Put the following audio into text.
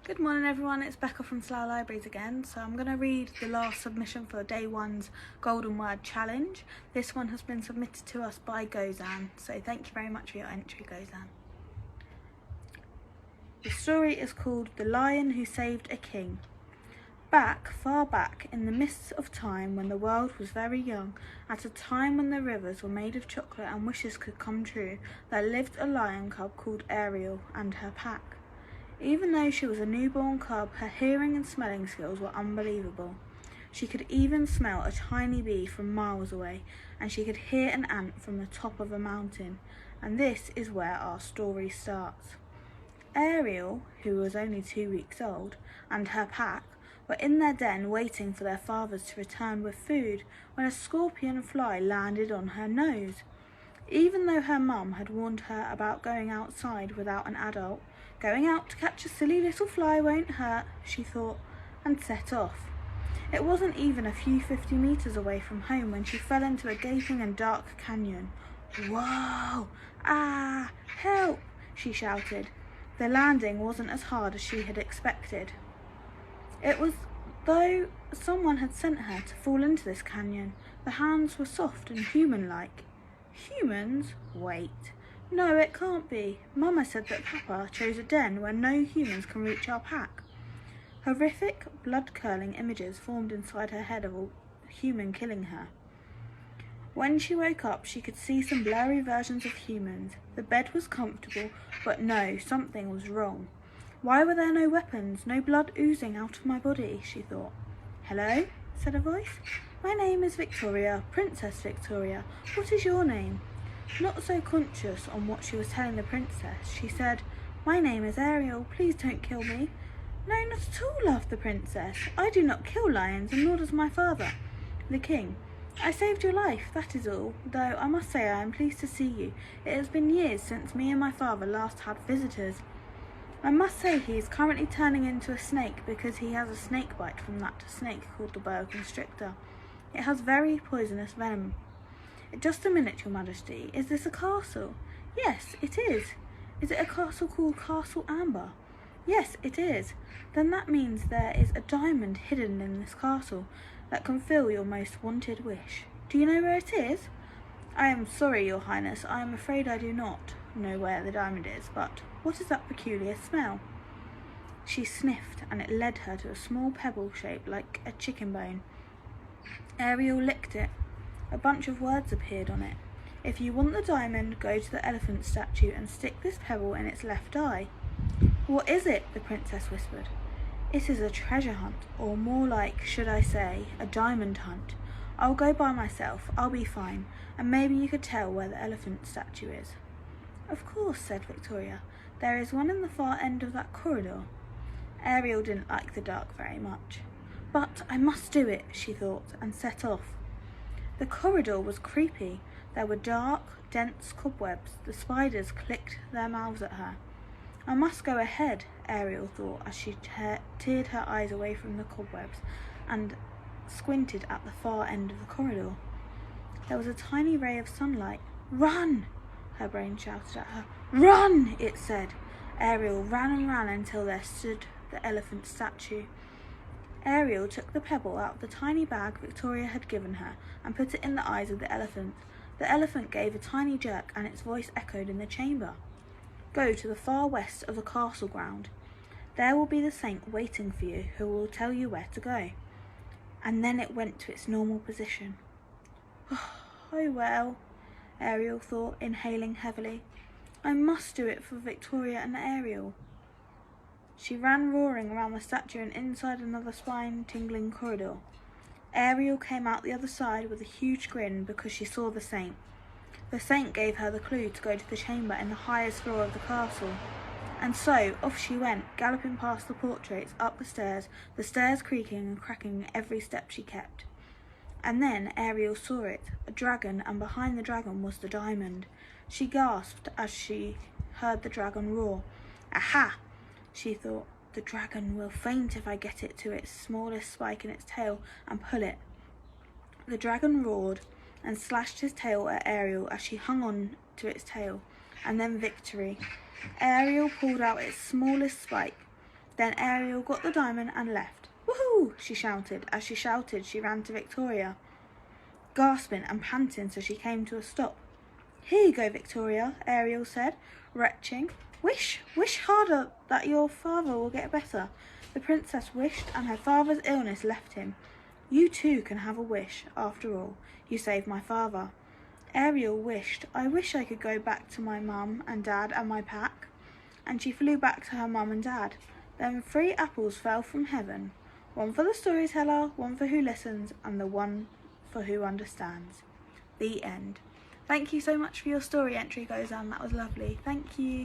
Good morning everyone, it's Becca from Slough Libraries again. So I'm going to read the last submission for day one's Golden Word Challenge. This one has been submitted to us by King-Gozan, so thank you very much for your entry, King-Gozan. The story is called The Lion Who Saved a King. Back, far back, in the mists of time when the world was very young, at a time when the rivers were made of chocolate and wishes could come true, there lived a lion cub called Ariel and her pack. Even though she was a newborn cub, her hearing and smelling skills were unbelievable. She could even smell a tiny bee from miles away, and she could hear an ant from the top of a mountain. And this is where our story starts. Ariel, who was only 2 weeks old, and her pack were in their den waiting for their fathers to return with food when a scorpion fly landed on her nose. Even though her mum had warned her about going outside without an adult, going out to catch a silly little fly won't hurt, she thought, and set off. It wasn't even a few 50 metres away from home when she fell into a gaping and dark canyon. Whoa! Ah! Help! She shouted. The landing wasn't as hard as she had expected. It was though someone had sent her to fall into this canyon. The hands were soft and human-like. Humans? Wait. No, it can't be. Mama said that Papa chose a den where no humans can reach our pack. Horrific, blood-curdling images formed inside her head of a human killing her. When she woke up, she could see some blurry versions of humans. The bed was comfortable, but no, something was wrong. Why were there no weapons, no blood oozing out of my body, she thought. Hello, said a voice. My name is Victoria, Princess Victoria. What is your name? Not so conscious on what she was telling the princess, she said, My name is Ariel, please don't kill me. No, not at all, laughed the princess. I do not kill lions, and nor does my father, the king. I saved your life, that is all, though I must say I am pleased to see you. It has been years since me and my father last had visitors. I must say he is currently turning into a snake because he has a snake bite from that snake called the boa constrictor. It has very poisonous venom. Just a minute, your majesty. Is this a castle? Yes, it is. Is it a castle called Castle Amber? Yes, it is. Then that means there is a diamond hidden in this castle that can fill your most wanted wish. Do you know where it is? I am sorry, your highness. I am afraid I do not know where the diamond is, but what is that peculiar smell? She sniffed, and it led her to a small pebble shaped like a chicken bone. Ariel licked it. A bunch of words appeared on it. If you want the diamond, go to the elephant statue and stick this pebble in its left eye. What is it? The princess whispered. It is a treasure hunt, or more like, should I say, a diamond hunt. I'll go by myself, I'll be fine, and maybe you could tell where the elephant statue is. Of course, said Victoria. There is one in the far end of that corridor. Ariel didn't like the dark very much. But I must do it, she thought, and set off. The corridor was creepy. There were dark, dense cobwebs. The spiders clicked their mouths at her. I must go ahead, Ariel thought as she teared her eyes away from the cobwebs and squinted at the far end of the corridor. There was a tiny ray of sunlight. Run! Her brain shouted at her. Run! It said. Ariel ran and ran until there stood the elephant statue. Ariel took the pebble out of the tiny bag Victoria had given her and put it in the eyes of the elephant. The elephant gave a tiny jerk and its voice echoed in the chamber. Go to the far west of the castle ground. There will be the saint waiting for you who will tell you where to go. And then it went to its normal position. Oh well, Ariel thought, inhaling heavily. I must do it for Victoria and Ariel. She ran roaring around the statue and inside another spine-tingling corridor. Ariel came out the other side with a huge grin because she saw the saint. The saint gave her the clue to go to the chamber in the highest floor of the castle. And so off she went, galloping past the portraits, up the stairs creaking and cracking every step she kept. And then Ariel saw it, a dragon, and behind the dragon was the diamond. She gasped as she heard the dragon roar. Aha! She thought, the dragon will faint if I get it to its smallest spike in its tail and pull it. The dragon roared and slashed his tail at Ariel as she hung on to its tail, and then victory. Ariel pulled out its smallest spike. Then Ariel got the diamond and left. Woohoo! She shouted. As she shouted, she ran to Victoria, gasping and panting so she came to a stop. Here you go, Victoria, Ariel said, retching. Wish harder that your father will get better. The princess wished and her father's illness left him. You too can have a wish, after all. You saved my father. Ariel wished, I wish I could go back to my mum and dad and my pack. And she flew back to her mum and dad. Then 3 apples fell from heaven. One for the storyteller, one for who listens, and the one for who understands. The end. Thank you so much for your story entry, Gozan. That was lovely. Thank you.